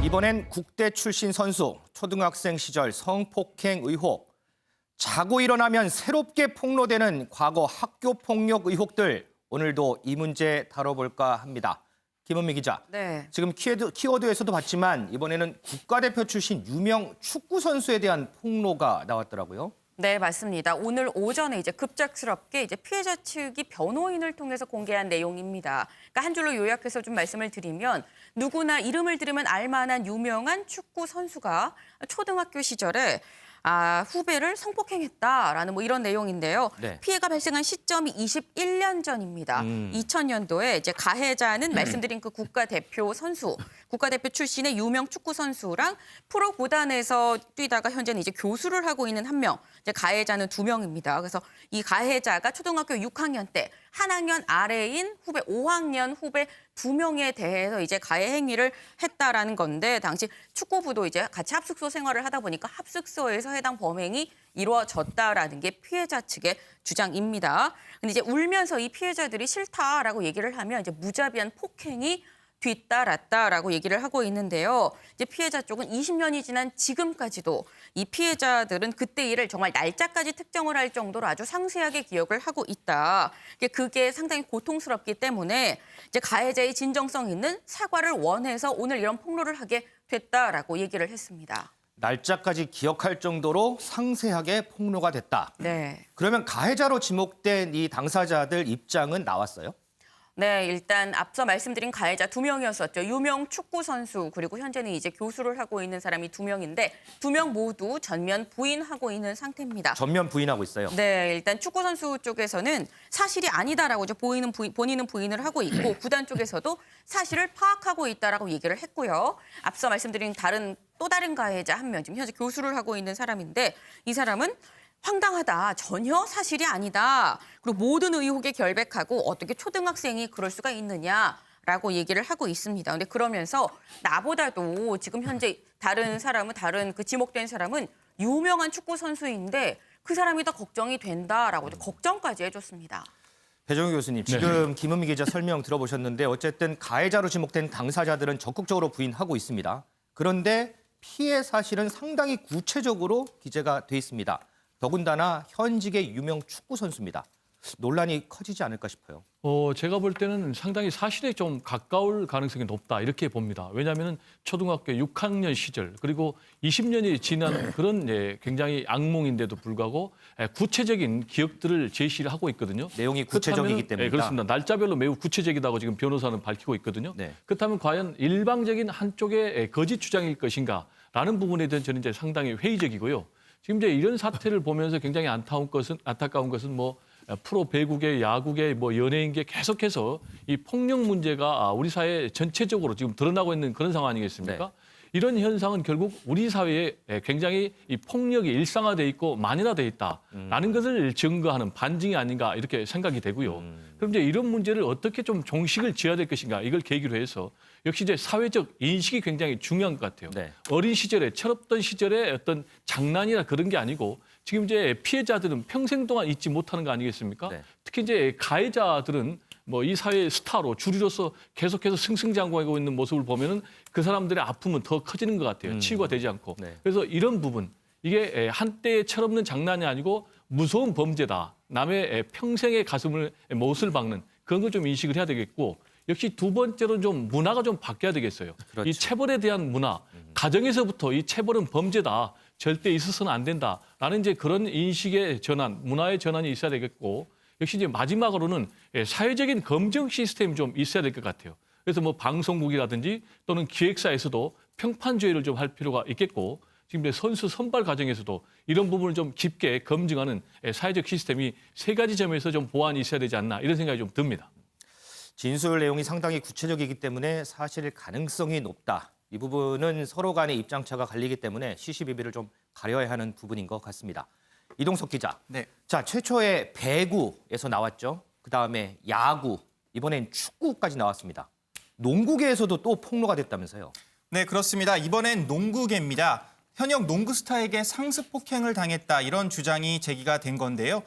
이번엔 국대 출신 선수, 초등학생 시절 성폭행 의혹. 자고 일어나면 새롭게 폭로되는 과거 학교 폭력 의혹들. 오늘도 이 문제 다뤄볼까 합니다. 김은미 기자. 네. 지금 키워드에서도 봤지만 이번에는 국가대표 출신 유명 축구 선수에 대한 폭로가 나왔더라고요. 네, 맞습니다. 오늘 오전에 급작스럽게 피해자 측이 변호인을 통해서 공개한 내용입니다. 그러니까 한 줄로 요약해서 좀 말씀을 드리면 누구나 이름을 들으면 알만한 유명한 축구 선수가 초등학교 시절에 후배를 성폭행했다라는 이런 내용인데요. 네. 피해가 발생한 시점이 21년 전입니다. 2000년도에 가해자는 말씀드린 그 국가대표 선수, 국가대표 출신의 유명 축구 선수랑 프로 구단에서 뛰다가 현재는 교수를 하고 있는 한 명, 가해자는 2명입니다. 그래서 이 가해자가 초등학교 6학년 때 한 학년 아래인 후배 5학년 후배 2명에 대해서 가해 행위를 했다라는 건데 당시 축구부도 같이 합숙소 생활을 하다 보니까 합숙소에서 해당 범행이 이루어졌다라는 게 피해자 측의 주장입니다. 근데 울면서 이 피해자들이 싫다라고 얘기를 하면 무자비한 폭행이 뒤따랐다라고 얘기를 하고 있는데요. 피해자 쪽은 20년이 지난 지금까지도 이 피해자들은 그때 일을 정말 날짜까지 특정을 할 정도로 아주 상세하게 기억을 하고 있다. 그게 상당히 고통스럽기 때문에 가해자의 진정성 있는 사과를 원해서 오늘 이런 폭로를 하게 됐다라고 얘기를 했습니다. 날짜까지 기억할 정도로 상세하게 폭로가 됐다. 네. 그러면 가해자로 지목된 이 당사자들 입장은 나왔어요? 네, 일단 앞서 말씀드린 가해자 2명이었었죠. 유명 축구 선수 그리고 현재는 교수를 하고 있는 사람이 2명인데 2명 모두 전면 부인하고 있는 상태입니다. 전면 부인하고 있어요. 네, 일단 축구 선수 쪽에서는 사실이 아니다라고 본인은 부인을 하고 있고 구단 쪽에서도 사실을 파악하고 있다라고 얘기를 했고요. 앞서 말씀드린 또 다른 가해자 한 명, 지금 현재 교수를 하고 있는 사람인데 이 사람은 황당하다. 전혀 사실이 아니다. 그리고 모든 의혹에 결백하고 어떻게 초등학생이 그럴 수가 있느냐라고 얘기를 하고 있습니다. 근데 그러면서 나보다도 지금 현재 다른 지목된 사람은 유명한 축구 선수인데 그 사람이 더 걱정이 된다라고 걱정까지 해줬습니다. 배정우 교수님, 지금 김은미 기자 설명 들어보셨는데 어쨌든 가해자로 지목된 당사자들은 적극적으로 부인하고 있습니다. 그런데 피해 사실은 상당히 구체적으로 기재가 돼 있습니다. 더군다나 현직의 유명 축구 선수입니다. 논란이 커지지 않을까 싶어요. 제가 볼 때는 상당히 사실에 좀 가까울 가능성이 높다 이렇게 봅니다. 왜냐하면 초등학교 6학년 시절 그리고 20년이 지난 그런 굉장히 악몽인데도 불구하고 구체적인 기억들을 제시를 하고 있거든요. 내용이 구체적이기 때문에. 그렇습니다. 날짜별로 매우 구체적이다고 지금 변호사는 밝히고 있거든요. 네. 그렇다면 과연 일방적인 한쪽의 거짓 주장일 것인가라는 부분에 대해서 저는 상당히 회의적이고요. 지금 이런 사태를 보면서 굉장히 안타까운 것은 프로 배구계, 야구계, 연예인계 계속해서 이 폭력 문제가 우리 사회 전체적으로 지금 드러나고 있는 그런 상황 아니겠습니까? 네. 이런 현상은 결국 우리 사회에 굉장히 이 폭력이 일상화돼 있고 만연화돼 있다라는 것을 증거하는 반증이 아닌가 이렇게 생각이 되고요. 그럼 이런 문제를 어떻게 좀 종식을 지어야 될 것인가 이걸 계기로 해서 역시 사회적 인식이 굉장히 중요한 것 같아요. 네. 어린 시절에 철없던 시절에 어떤 장난이나 그런 게 아니고 지금 피해자들은 평생 동안 잊지 못하는 거 아니겠습니까? 네. 특히 가해자들은 이 사회의 스타로 주리로서 계속해서 승승장구하고 있는 모습을 보면은 그 사람들의 아픔은 더 커지는 것 같아요. 치유가 되지 않고. 네. 그래서 이런 부분 이게 한때의 철없는 장난이 아니고 무서운 범죄다. 남의 평생의 못을 박는 그런 걸 좀 인식을 해야 되겠고 역시 두 번째로 좀 문화가 좀 바뀌어야 되겠어요. 그렇죠. 이 체벌에 대한 문화, 가정에서부터 이 체벌은 범죄다. 절대 있어서는 안 된다라는 그런 인식의 전환, 문화의 전환이 있어야 되겠고 역시 마지막으로는 사회적인 검증 시스템이 좀 있어야 될 것 같아요. 그래서 방송국이라든지 또는 기획사에서도 평판조회를 좀 할 필요가 있겠고 지금 선수 선발 과정에서도 이런 부분을 좀 깊게 검증하는 사회적 시스템이 3가지 점에서 좀 보완이 있어야 되지 않나 이런 생각이 좀 듭니다. 진술 내용이 상당히 구체적이기 때문에 사실 가능성이 높다. 이 부분은 서로 간의 입장차가 갈리기 때문에 시시비비를 좀 가려야 하는 부분인 것 같습니다. 이동석 기자. 네. 자, 최초의 배구에서 나왔죠. 그다음에 야구, 이번엔 축구까지 나왔습니다. 농구계에서도 또 폭로가 됐다면서요. 네, 그렇습니다. 이번엔 농구계입니다. 현역 농구 스타에게 상습 폭행을 당했다 이런 주장이 제기가 된 건데요.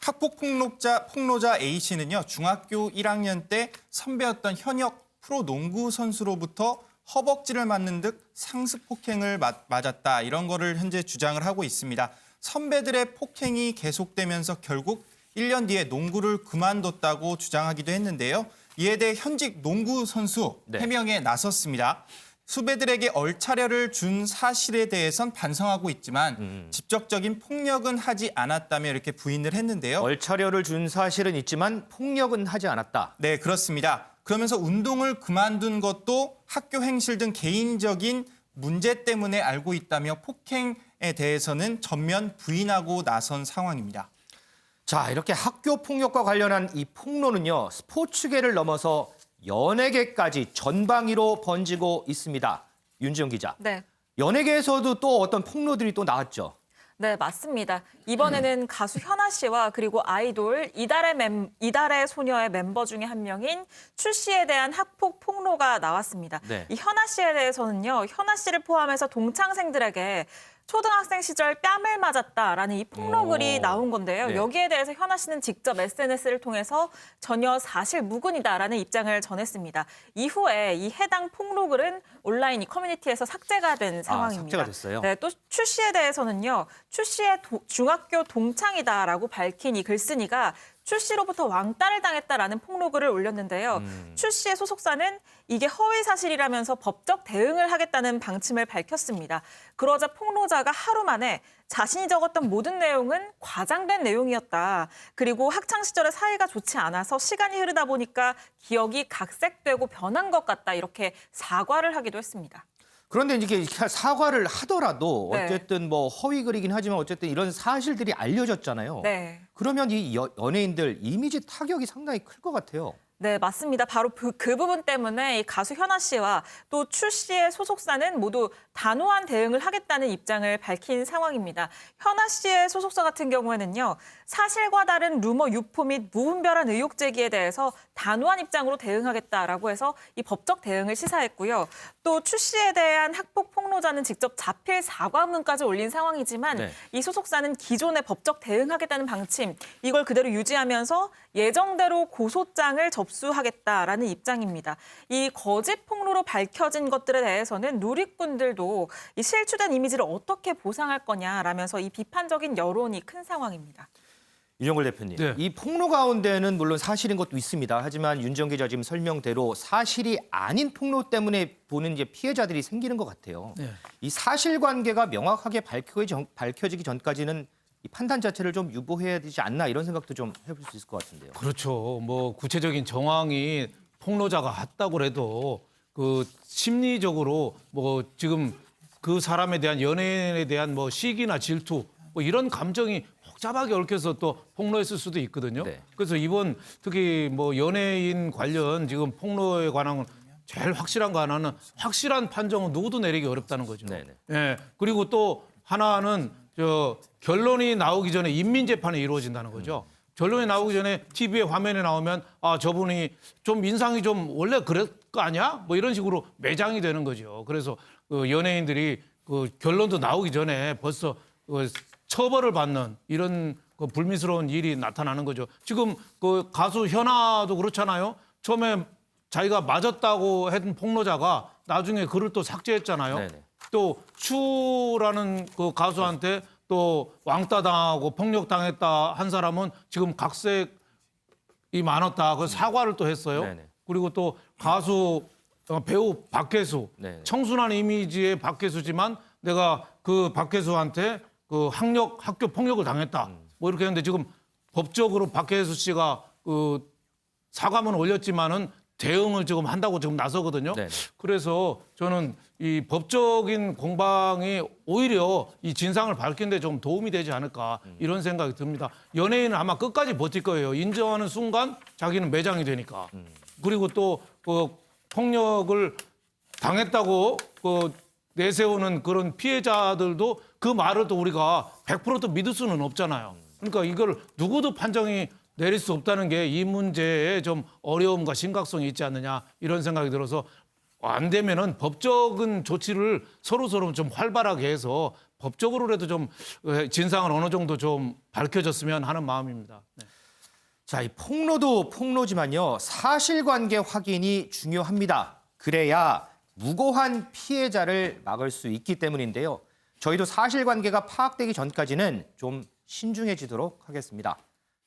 학폭 폭로자 A씨는요. 중학교 1학년 때 선배였던 현역 프로농구 선수로부터 허벅지를 맞는 듯 상습 폭행을 맞았다. 이런 거를 현재 주장을 하고 있습니다. 선배들의 폭행이 계속되면서 결국 1년 뒤에 농구를 그만뒀다고 주장하기도 했는데요. 이에 대해 현직 농구 선수 해명에 나섰습니다. 수배들에게 얼차려를 준 사실에 대해선 반성하고 있지만 직접적인 폭력은 하지 않았다며 이렇게 부인을 했는데요. 얼차려를 준 사실은 있지만 폭력은 하지 않았다. 네, 그렇습니다. 그러면서 운동을 그만둔 것도 학교 행실 등 개인적인 문제 때문에 알고 있다며 폭행에 대해서는 전면 부인하고 나선 상황입니다. 자, 이렇게 학교 폭력과 관련한 이 폭로는요, 스포츠계를 넘어서 연예계까지 전방위로 번지고 있습니다. 윤지영 기자. 네. 연예계에서도 또 어떤 폭로들이 또 나왔죠. 네, 맞습니다. 이번에는 가수 현아 씨와 그리고 아이돌 이달의 소녀의 mem버 중에 한 명인 추 씨에 대한 학폭 폭로가 나왔습니다. 네. 이 현아 씨에 대해서는요, 현아 씨를 포함해서 동창생들에게 초등학생 시절 뺨을 맞았다라는 이 폭로글이 나온 건데요. 네. 여기에 대해서 현아 씨는 직접 SNS를 통해서 전혀 사실 무근이다라는 입장을 전했습니다. 이후에 이 해당 폭로글은 온라인 이 커뮤니티에서 삭제가 된 상황입니다. 삭제가 됐어요? 네, 또 추 씨에 대해서는요. 추 씨의 중학교 동창이다라고 밝힌 이 글쓴이가 추 씨로부터 왕따를 당했다라는 폭로글을 올렸는데요. 추 씨의 소속사는 이게 허위 사실이라면서 법적 대응을 하겠다는 방침을 밝혔습니다. 그러자 폭로자가 하루 만에 자신이 적었던 모든 내용은 과장된 내용이었다. 그리고 학창 시절에 사이가 좋지 않아서 시간이 흐르다 보니까 기억이 각색되고 변한 것 같다. 이렇게 사과를 하기도 했습니다. 그런데 이게 사과를 하더라도 네. 어쨌든 뭐 허위 글이긴 하지만 어쨌든 이런 사실들이 알려졌잖아요. 네. 그러면 이 연예인들 이미지 타격이 상당히 클 것 같아요. 네, 맞습니다. 바로 그 부분 때문에 이 가수 현아 씨와 또 추 씨의 소속사는 모두 단호한 대응을 하겠다는 입장을 밝힌 상황입니다. 현아 씨의 소속사 같은 경우에는요. 사실과 다른 루머 유포 및 무분별한 의혹 제기에 대해서 단호한 입장으로 대응하겠다라고 해서 이 법적 대응을 시사했고요. 또 추 씨에 대한 학폭 폭로자는 직접 자필 사과문까지 올린 상황이지만 네. 이 소속사는 기존의 법적 대응하겠다는 방침 이걸 그대로 유지하면서 예정대로 고소장을 접수하겠다라는 입장입니다. 이 거짓 폭로로 밝혀진 것들에 대해서는 누리꾼들도 이 실추된 이미지를 어떻게 보상할 거냐라면서 이 비판적인 여론이 큰 상황입니다. 윤영걸 대표님, 네. 이 폭로 가운데는 물론 사실인 것도 있습니다. 하지만 윤지영 기자 지금 설명대로 사실이 아닌 폭로 때문에 보는 이제 피해자들이 생기는 것 같아요. 네. 이 사실관계가 명확하게 밝혀지기 전까지는 이 판단 자체를 좀 유보해야 되지 않나 이런 생각도 좀 해볼 수 있을 것 같은데요. 그렇죠. 뭐 구체적인 정황이 폭로자가 했다고 해도 그 심리적으로 뭐 지금 그 사람에 대한 연예인에 대한 뭐 시기나 질투 뭐 이런 감정이 복잡하게 얽혀서 또 폭로했을 수도 있거든요. 네. 그래서 이번 특히 뭐 연예인 관련 지금 폭로에 관한 제일 확실한 거 하나는 확실한 판정은 누구도 내리기 어렵다는 거죠. 네네. 예. 그리고 또 하나는 결론이 나오기 전에 인민재판이 이루어진다는 거죠. 결론이 나오기 전에 TV에 화면에 나오면 아 저분이 좀 인상이 좀 원래 그럴 거 아니야? 뭐 이런 식으로 매장이 되는 거죠. 그래서 그 연예인들이 그 결론도 나오기 전에 벌써 그 처벌을 받는 이런 그 불미스러운 일이 나타나는 거죠. 지금 그 가수 현아도 그렇잖아요. 처음에 자기가 맞았다고 했던 폭로자가 나중에 글을 또 삭제했잖아요. 네네. 또 추라는 그 가수한테 또 왕따 당하고 폭력 당했다 한 사람은 지금 각색이 많았다. 그 사과를 또 했어요. 네네. 그리고 또 가수 배우 박혜수 네네. 청순한 이미지의 박혜수지만 내가 그 박혜수한테 그 학교 폭력을 당했다. 뭐 이렇게 했는데 지금 법적으로 박혜수 씨가 그 사과문을 올렸지만은 대응을 지금 한다고 지금 나서거든요. 네네. 그래서 저는 이 법적인 공방이 오히려 이 진상을 밝히는 데 좀 도움이 되지 않을까 이런 생각이 듭니다. 연예인은 아마 끝까지 버틸 거예요. 인정하는 순간 자기는 매장이 되니까. 그리고 또 그 폭력을 당했다고 그 내세우는 그런 피해자들도 그 말을 또 우리가 100%또 믿을 수는 없잖아요. 그러니까 이걸 누구도 판정이 내릴 수 없다는 게 이 문제에 좀 어려움과 심각성이 있지 않느냐 이런 생각이 들어서 안 되면은 법적인 조치를 서로 좀 활발하게 해서 법적으로라도 좀 진상을 어느 정도 좀 밝혀졌으면 하는 마음입니다. 네. 자, 이 폭로도 폭로지만요. 사실관계 확인이 중요합니다. 그래야 무고한 피해자를 막을 수 있기 때문인데요. 저희도 사실관계가 파악되기 전까지는 좀 신중해지도록 하겠습니다.